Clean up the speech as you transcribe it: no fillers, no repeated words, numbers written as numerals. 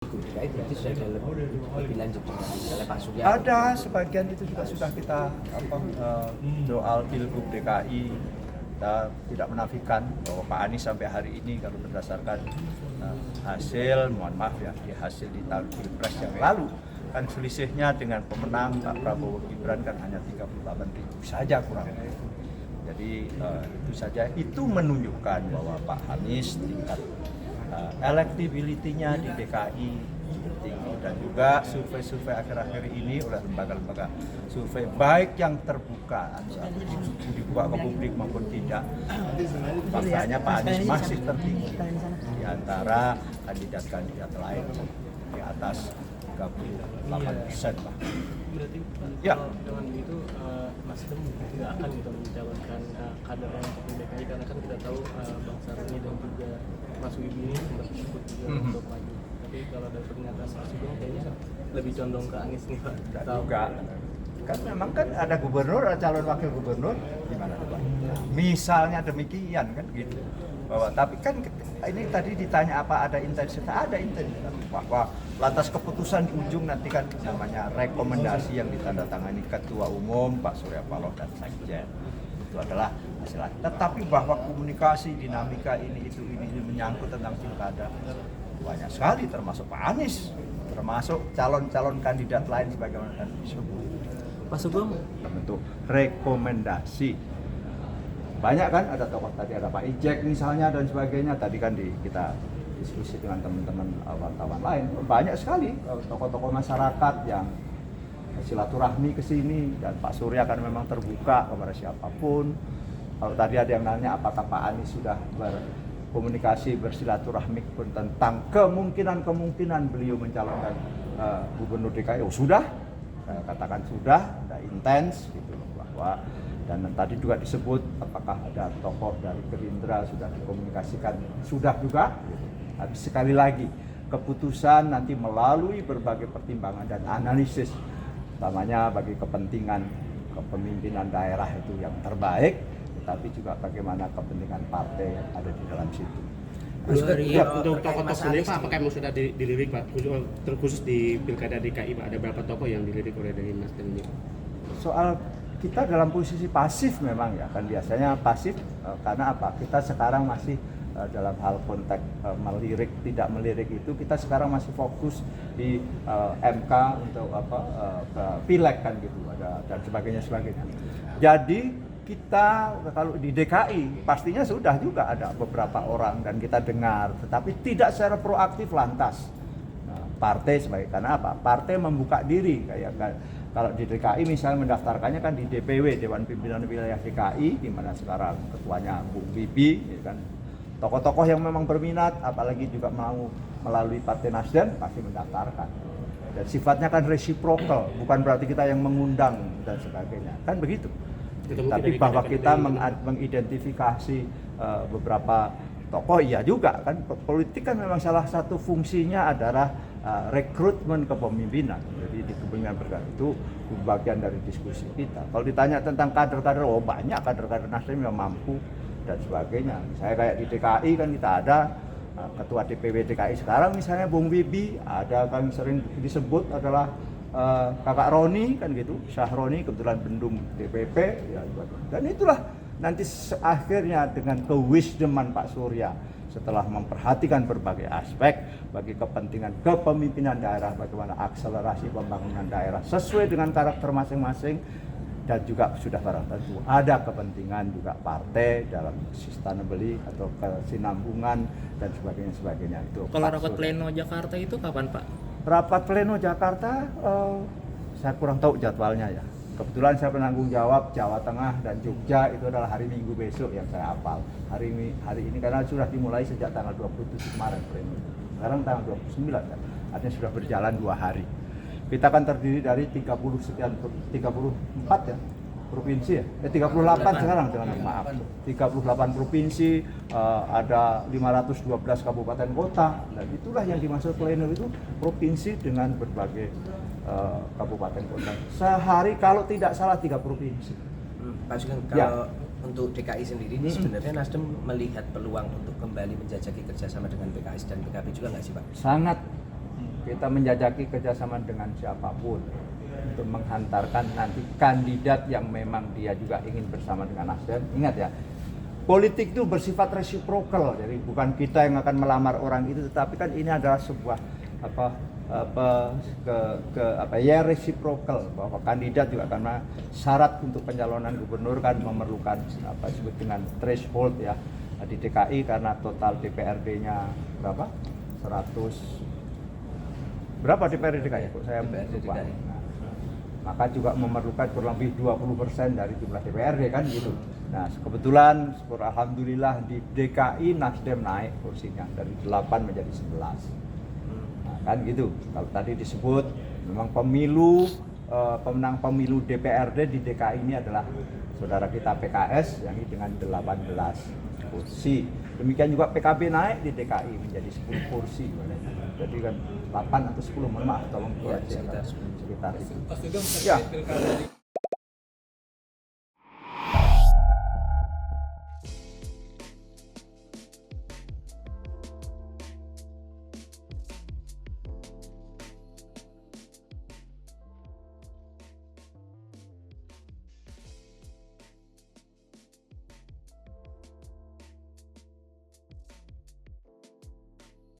DKI berarti sudah ada lebih lanjut oleh Pak Surya. Ada sebagian itu juga sudah kita soal Pilgub DKI, kita tidak menafikan bahwa Pak Anies sampai hari ini kalau berdasarkan hasil, mohon maaf ya, di hasil di tahun Pilpres yang lalu kan selisihnya dengan pemenang Pak Prabowo Gibran kan hanya 38.000 saja kurang lebih. Jadi itu saja, itu menunjukkan bahwa Pak Anies tingkat electability-nya di DKI tinggi, dan juga survei-survei akhir-akhir ini oleh lembaga-lembaga survei baik yang terbuka dibuka ke publik maupun tidak, faktanya Pak Anies masih tertinggi di antara kandidat-kandidat lain di atas 38% lah. Berarti ya. Dengan begitu Nasdem tidak akan gitu mencalonkan kader yang untuk DKI, karena kan kita tahu Bang Saroni dan juga Mas Wibi ini sempat disebut juga untuk maju. Tapi kalau dari pernyataan Mas Sugeng kayaknya lebih condong ke Anies nih Pak. Tidak juga. Kan memang kan ada gubernur, ada calon wakil gubernur, gimana Pak? Misalnya demikian kan gitu. Bahwa tapi kan ini tadi ditanya apa ada intensitas, ada intensitas. Bahwa lantas keputusan di ujung nanti kan namanya rekomendasi yang ditandatangani Ketua Umum Pak Surya Paloh dan Sekjen. Itu adalah hasil. Tetapi bahwa komunikasi dinamika ini menyangkut tentang pilkada banyak sekali, termasuk Pak Anies, termasuk calon-calon kandidat lain sebagaimana tadi disebut. Pak Sugeng Bentuk rekomendasi. Banyak kan, ada tokoh tadi, ada Pak Ijek misalnya dan sebagainya. Tadi kan kita diskusi dengan teman-teman wartawan lain. Banyak sekali tokoh-tokoh masyarakat yang silaturahmi ke sini, dan Pak Surya kan memang terbuka kepada siapapun. Kalau tadi ada yang nanya apakah Pak Anies sudah berkomunikasi, bersilaturahmi pun tentang kemungkinan beliau mencalonkan gubernur DKI, sudah, saya katakan sudah intens gitu loh, bahwa dan tadi juga disebut apakah ada tokoh dari Gerindra sudah dikomunikasikan, sudah juga gitu. Tapi sekali lagi keputusan nanti melalui berbagai pertimbangan dan analisis, utamanya bagi kepentingan kepemimpinan daerah itu yang terbaik, tetapi juga bagaimana kepentingan partai yang ada di dalam situ. Untuk tokoh-tokoh sendiri Pak, apakah memang sudah dilirik Pak, terkhusus di Pilkada DKI Pak, ada berapa tokoh yang dilirik oleh dari Nasdem ini? Soal kita dalam posisi pasif memang ya, kan biasanya pasif karena apa? Kita sekarang masih dalam hal konteks melirik tidak melirik itu, kita sekarang masih fokus di MK untuk pileg kan gitu, ada dan sebagainya. Jadi kita kalau di DKI pastinya sudah juga ada beberapa orang dan kita dengar, tetapi tidak secara proaktif lantas. Partai sebagai, karena apa? Partai membuka diri kayak kalau di DKI misalnya mendaftarkannya kan di DPW, Dewan Pimpinan Wilayah DKI, di mana sekarang ketuanya Bung Bibi, ya kan. Tokoh-tokoh yang memang berminat, apalagi juga mau melalui Partai Nasdem, pasti mendaftarkan. Dan sifatnya kan resiprokal, bukan berarti kita yang mengundang dan sebagainya, kan begitu. Tapi bahwa kita mengidentifikasi beberapa tokoh, iya juga kan. Politik kan memang salah satu fungsinya adalah rekrutmen kepemimpinan. Jadi di kepemimpinan bergerak itu bagian dari diskusi kita. Kalau ditanya tentang kader-kader, banyak kader-kader Nasdem yang mampu dan sebagainya. Saya kayak di DKI kan kita ada ketua DPW DKI sekarang misalnya Bung Bibi, ada kan sering disebut adalah Kakak Roni kan gitu, Syahroni kebetulan Bendung DPP ya, dan itulah nanti akhirnya dengan kewisdoman Pak Surya setelah memperhatikan berbagai aspek bagi kepentingan kepemimpinan daerah, bagaimana akselerasi pembangunan daerah sesuai dengan karakter masing-masing, dan juga sudah barang tentu ada kepentingan juga partai dalam sustainability atau kesinambungan dan sebagainya itu. Kalau rapat pleno Jakarta itu kapan Pak? Rapat pleno Jakarta saya kurang tahu jadwalnya ya. Kebetulan saya penanggung jawab Jawa Tengah dan Jogja, itu adalah hari Minggu besok yang saya hafal. Hari ini karena sudah dimulai sejak tanggal 27 kemarin pleno. Sekarang tanggal 29 kan. Artinya sudah berjalan 2 hari. Kita akan terdiri dari 34 ya provinsi ya. 38 sekarang dengan maaf. 38 provinsi, ada 512 kabupaten kota, dan itulah yang dimaksud pleno itu, provinsi dengan berbagai kabupaten kota. Sehari kalau tidak salah 3 provinsi. Pak Sugeng, kalau untuk DKI sendiri ini sebenarnya Nasdem melihat peluang untuk kembali menjajaki kerjasama dengan PKS dan PKB juga nggak sih Pak? Sangat kita menjajaki kerjasama dengan siapapun untuk menghantarkan nanti kandidat yang memang dia juga ingin bersama dengan Nasdem. Ingat ya, politik itu bersifat resiprokal, jadi bukan kita yang akan melamar orang itu, tetapi kan ini adalah sebuah resiprokal, bahwa kandidat juga karena syarat untuk pencalonan gubernur kan memerlukan disebut dengan threshold ya di DKI, karena total DPRD-nya berapa? 100 berapa DPRD DKI? Kok saya lupa. Nah, maka juga memerlukan kurang lebih 20% dari jumlah DPRD kan gitu. Nah, kebetulan syukur alhamdulillah di DKI Nasdem naik kursinya dari 8 menjadi 11. Nah, kan gitu. Kalau tadi disebut memang pemenang pemilu DPRD di DKI ini adalah saudara kita PKS yang ini dengan 18 kursi. Demikian juga PKB naik di DKI menjadi 10 kursi. Jadi kan 8 atau 10, mohon maaf, tolong koreksi. Ya, sekitar 10. Sekitar itu. Pak Sugeng, Ya. terkait pilkada di